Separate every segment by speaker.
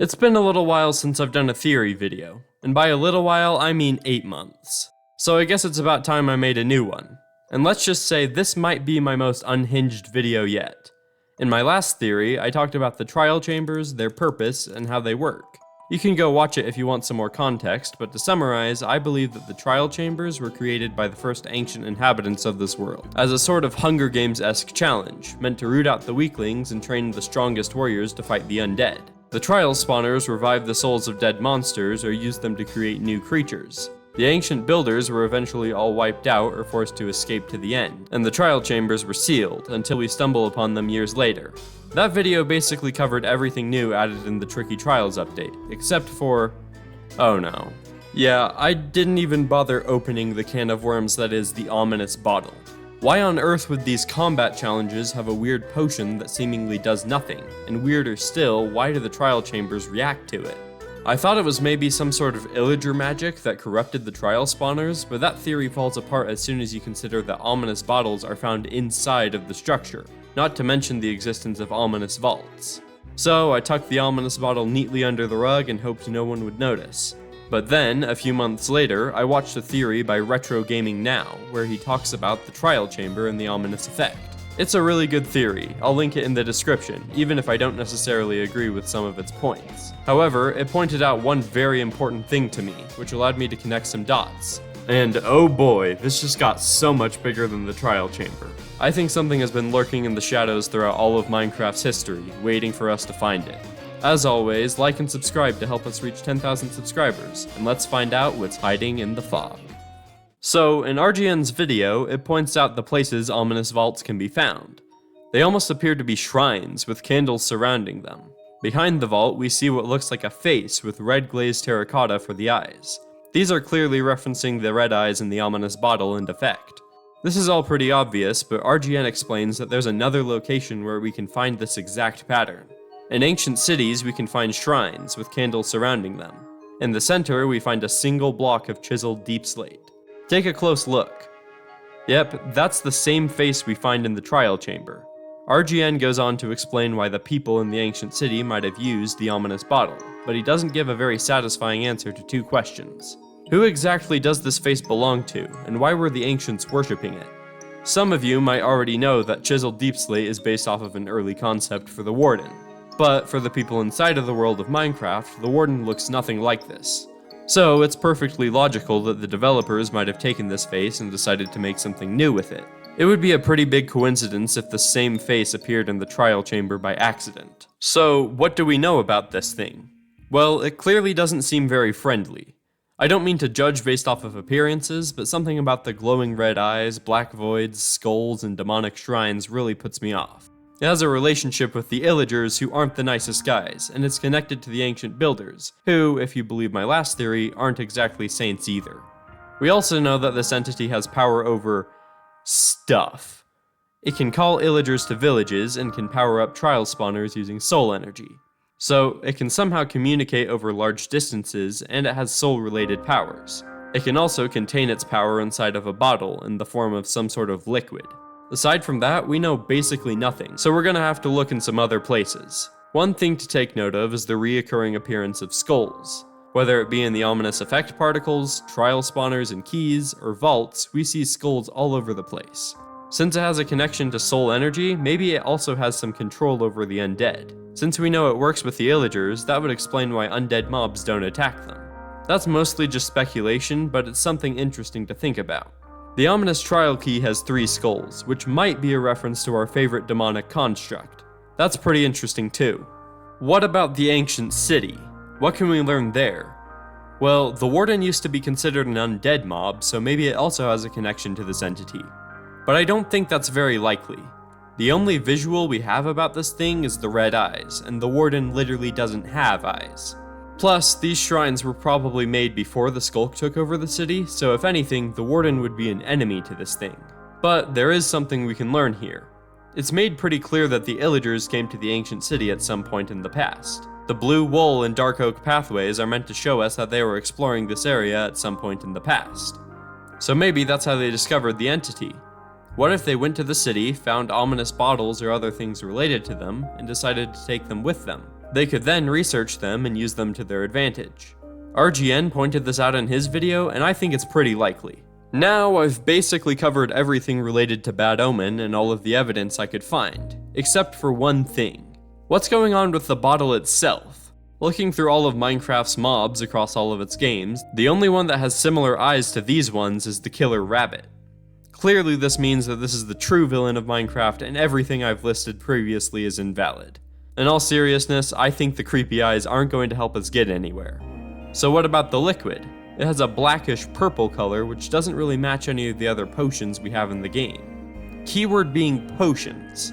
Speaker 1: It's been a little while since I've done a theory video, and by a little while I mean 8 months. So I guess it's about time I made a new one. And let's just say this might be my most unhinged video yet. In my last theory, I talked about the trial chambers, their purpose, and how they work. You can go watch it if you want some more context, but to summarize, I believe that the trial chambers were created by the first ancient inhabitants of this world, as a sort of Hunger Games-esque challenge, meant to root out the weaklings and train the strongest warriors to fight the undead. The trial spawners revive the souls of dead monsters or use them to create new creatures. The ancient builders were eventually all wiped out or forced to escape to the end, and the trial chambers were sealed until we stumble upon them years later. That video basically covered everything new added in the Tricky Trials update, except for... oh no. Yeah, I didn't even bother opening the can of worms that is the ominous bottle. Why on earth would these combat challenges have a weird potion that seemingly does nothing? And weirder still, why do the trial chambers react to it? I thought it was maybe some sort of illager magic that corrupted the trial spawners, but that theory falls apart as soon as you consider that ominous bottles are found inside of the structure, not to mention the existence of ominous vaults. So I tucked the ominous bottle neatly under the rug and hoped no one would notice. But then, a few months later, I watched a theory by Retro Gaming Now, where he talks about the trial chamber and the ominous effect. It's a really good theory, I'll link it in the description, even if I don't necessarily agree with some of its points. However, it pointed out one very important thing to me, which allowed me to connect some dots. And oh boy, this just got so much bigger than the trial chamber. I think something has been lurking in the shadows throughout all of Minecraft's history, waiting for us to find it. As always, like and subscribe to help us reach 10,000 subscribers, and let's find out what's hiding in the fog. So, in RGN's video, it points out the places ominous vaults can be found. They almost appear to be shrines, with candles surrounding them. Behind the vault, we see what looks like a face with red glazed terracotta for the eyes. These are clearly referencing the red eyes in the ominous bottle and effect. This is all pretty obvious, but RGN explains that there's another location where we can find this exact pattern. In ancient cities, we can find shrines with candles surrounding them. In the center, we find a single block of chiseled deep slate. Take a close look. Yep, that's the same face we find in the trial chamber. RGN goes on to explain why the people in the ancient city might have used the ominous bottle, but he doesn't give a very satisfying answer to two questions. Who exactly does this face belong to, and why were the ancients worshipping it? Some of you might already know that chiseled deep slate is based off of an early concept for the Warden. But for the people inside of the world of Minecraft, the Warden looks nothing like this. So it's perfectly logical that the developers might have taken this face and decided to make something new with it. It would be a pretty big coincidence if the same face appeared in the trial chamber by accident. So what do we know about this thing? Well, it clearly doesn't seem very friendly. I don't mean to judge based off of appearances, but something about the glowing red eyes, black voids, skulls, and demonic shrines really puts me off. It has a relationship with the illagers who aren't the nicest guys, and it's connected to the ancient builders, who, if you believe my last theory, aren't exactly saints either. We also know that this entity has power over... stuff. It can call illagers to villages and can power up trial spawners using soul energy. So, it can somehow communicate over large distances, and it has soul-related powers. It can also contain its power inside of a bottle in the form of some sort of liquid. Aside from that, we know basically nothing, so we're gonna have to look in some other places. One thing to take note of is the reoccurring appearance of skulls. Whether it be in the ominous effect particles, trial spawners and keys, or vaults, we see skulls all over the place. Since it has a connection to soul energy, maybe it also has some control over the undead. Since we know it works with the illagers, that would explain why undead mobs don't attack them. That's mostly just speculation, but it's something interesting to think about. The ominous trial key has 3 skulls, which might be a reference to our favorite demonic construct. That's pretty interesting too. What about the ancient city? What can we learn there? Well, the Warden used to be considered an undead mob, so maybe it also has a connection to this entity. But I don't think that's very likely. The only visual we have about this thing is the red eyes, and the Warden literally doesn't have eyes. Plus, these shrines were probably made before the Skulk took over the city, so if anything, the Warden would be an enemy to this thing. But there is something we can learn here. It's made pretty clear that the illagers came to the ancient city at some point in the past. The blue wool and dark oak pathways are meant to show us that they were exploring this area at some point in the past. So maybe that's how they discovered the entity. What if they went to the city, found ominous bottles or other things related to them, and decided to take them with them? They could then research them and use them to their advantage. RGN pointed this out in his video, and I think it's pretty likely. Now I've basically covered everything related to Bad Omen and all of the evidence I could find, except for one thing. What's going on with the bottle itself? Looking through all of Minecraft's mobs across all of its games, the only one that has similar eyes to these ones is the killer rabbit. Clearly this means that this is the true villain of Minecraft and everything I've listed previously is invalid. In all seriousness, I think the creepy eyes aren't going to help us get anywhere. So what about the liquid? It has a blackish purple color which doesn't really match any of the other potions we have in the game. Keyword being potions.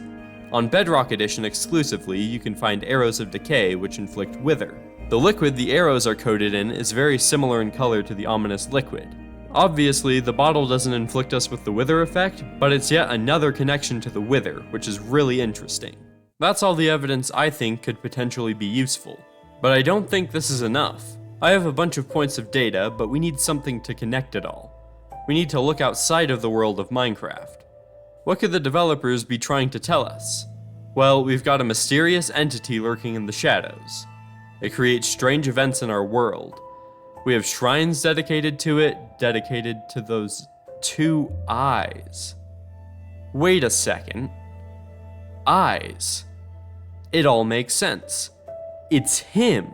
Speaker 1: On Bedrock Edition exclusively, you can find arrows of decay which inflict wither. The liquid the arrows are coated in is very similar in color to the ominous liquid. Obviously, the bottle doesn't inflict us with the wither effect, but it's yet another connection to the wither, which is really interesting. That's all the evidence I think could potentially be useful. But I don't think this is enough. I have a bunch of points of data, but we need something to connect it all. We need to look outside of the world of Minecraft. What could the developers be trying to tell us? Well, we've got a mysterious entity lurking in the shadows. It creates strange events in our world. We have shrines dedicated to it, dedicated to those 2 eyes. Wait a second. Eyes. It all makes sense. It's him.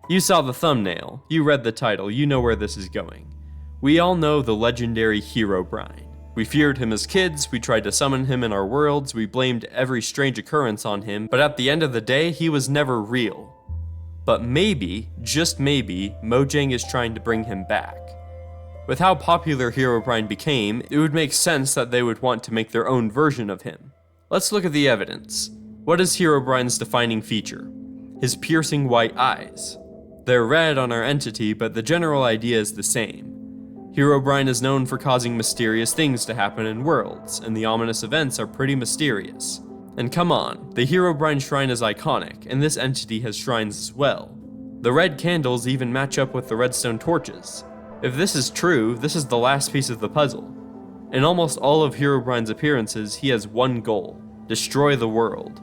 Speaker 1: You saw the thumbnail, you read the title, you know where this is going. We all know the legendary Herobrine. We feared him as kids, we tried to summon him in our worlds, we blamed every strange occurrence on him, but at the end of the day, he was never real. But maybe, just maybe, Mojang is trying to bring him back. With how popular Herobrine became, it would make sense that they would want to make their own version of him. Let's look at the evidence. What is Herobrine's defining feature? His piercing white eyes. They're red on our entity, but the general idea is the same. Herobrine is known for causing mysterious things to happen in worlds, and the ominous events are pretty mysterious. And come on, the Herobrine shrine is iconic, and this entity has shrines as well. The red candles even match up with the redstone torches. If this is true, this is the last piece of the puzzle. In almost all of Herobrine's appearances, he has one goal: destroy the world.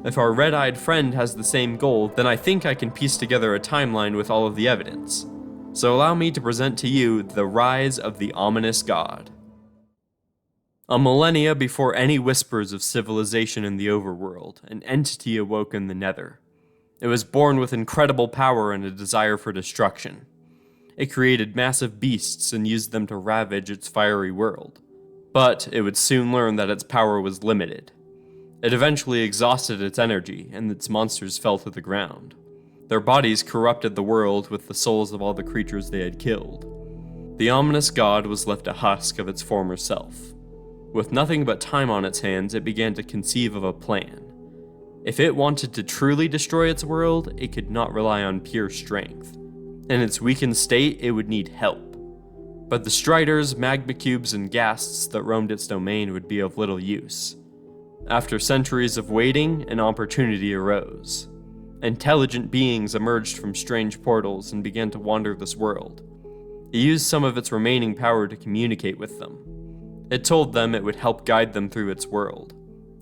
Speaker 1: If our red-eyed friend has the same goal, then I think I can piece together a timeline with all of the evidence. So allow me to present to you the rise of the ominous god. A millennia before any whispers of civilization in the overworld, an entity awoke in the Nether. It was born with incredible power and a desire for destruction. It created massive beasts and used them to ravage its fiery world. But it would soon learn that its power was limited. It eventually exhausted its energy, and its monsters fell to the ground. Their bodies corrupted the world with the souls of all the creatures they had killed. The ominous god was left a husk of its former self. With nothing but time on its hands, it began to conceive of a plan. If it wanted to truly destroy its world, it could not rely on pure strength. In its weakened state, it would need help. But the striders, magma cubes, and ghasts that roamed its domain would be of little use. After centuries of waiting, an opportunity arose. Intelligent beings emerged from strange portals and began to wander this world. It used some of its remaining power to communicate with them. It told them it would help guide them through its world.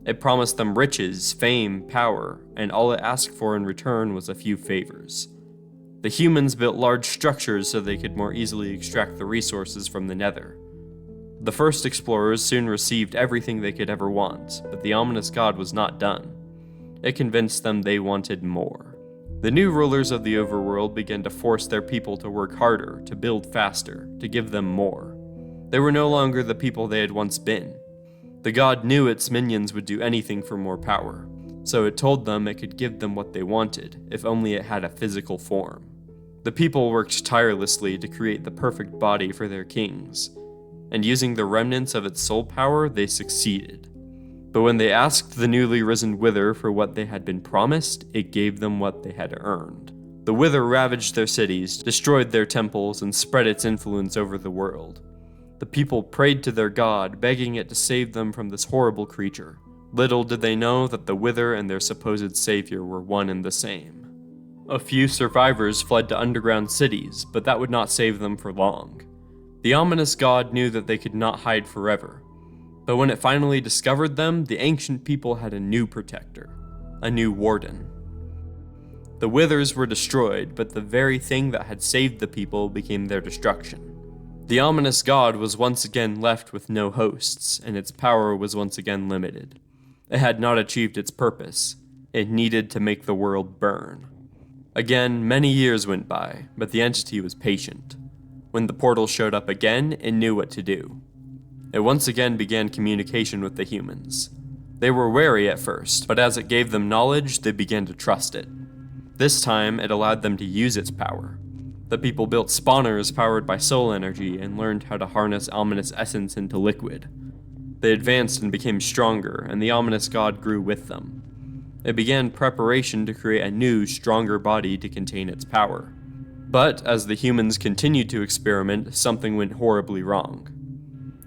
Speaker 1: It promised them riches, fame, power, and all it asked for in return was a few favors. The humans built large structures so they could more easily extract the resources from the Nether. The first explorers soon received everything they could ever want, but the ominous god was not done. It convinced them they wanted more. The new rulers of the overworld began to force their people to work harder, to build faster, to give them more. They were no longer the people they had once been. The god knew its minions would do anything for more power, so it told them it could give them what they wanted, if only it had a physical form. The people worked tirelessly to create the perfect body for their kings, and using the remnants of its soul power, they succeeded. But when they asked the newly risen Wither for what they had been promised, it gave them what they had earned. The Wither ravaged their cities, destroyed their temples, and spread its influence over the world. The people prayed to their god, begging it to save them from this horrible creature. Little did they know that the Wither and their supposed savior were one and the same. A few survivors fled to underground cities, but that would not save them for long. The ominous god knew that they could not hide forever. But when it finally discovered them, the ancient people had a new protector, a new warden. The Withers were destroyed, but the very thing that had saved the people became their destruction. The ominous god was once again left with no hosts, and its power was once again limited. It had not achieved its purpose. It needed to make the world burn. Again, many years went by, but the entity was patient. When the portal showed up again, it knew what to do. It once again began communication with the humans. They were wary at first, but as it gave them knowledge, they began to trust it. This time, it allowed them to use its power. The people built spawners powered by soul energy and learned how to harness ominous essence into liquid. They advanced and became stronger, and the ominous god grew with them. It began preparation to create a new, stronger body to contain its power. But as the humans continued to experiment, something went horribly wrong.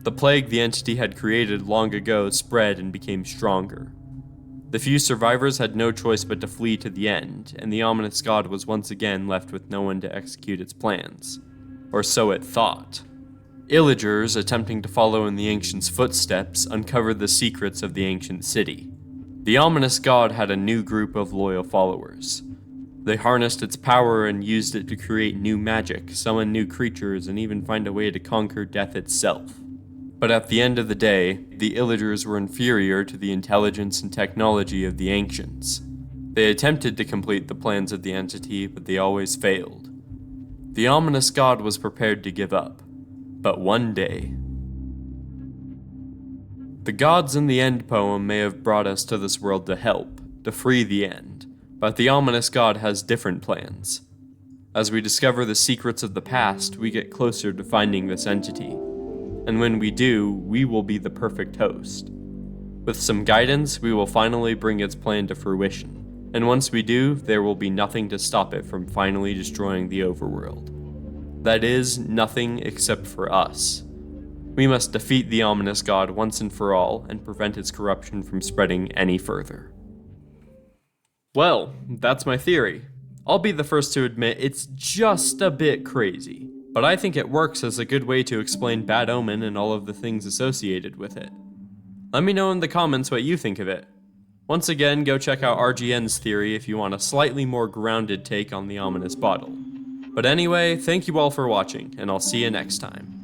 Speaker 1: The plague the entity had created long ago spread and became stronger. The few survivors had no choice but to flee to the end, and the ominous god was once again left with no one to execute its plans. Or so it thought. Illagers, attempting to follow in the ancient's footsteps, uncovered the secrets of the ancient city. The ominous god had a new group of loyal followers. They harnessed its power and used it to create new magic, summon new creatures, and even find a way to conquer death itself. But at the end of the day, the Illagers were inferior to the intelligence and technology of the ancients. They attempted to complete the plans of the entity, but they always failed. The ominous god was prepared to give up. But one day... The gods in the end poem may have brought us to this world to help, to free the end, but the ominous god has different plans. As we discover the secrets of the past, we get closer to finding this entity. And when we do, we will be the perfect host. With some guidance, we will finally bring its plan to fruition. And once we do, there will be nothing to stop it from finally destroying the overworld. That is, nothing except for us. We must defeat the ominous god once and for all and prevent its corruption from spreading any further. Well, that's my theory. I'll be the first to admit it's just a bit crazy, but I think it works as a good way to explain Bad Omen and all of the things associated with it. Let me know in the comments what you think of it. Once again, go check out RGN's theory if you want a slightly more grounded take on the ominous bottle. But anyway, thank you all for watching, and I'll see you next time.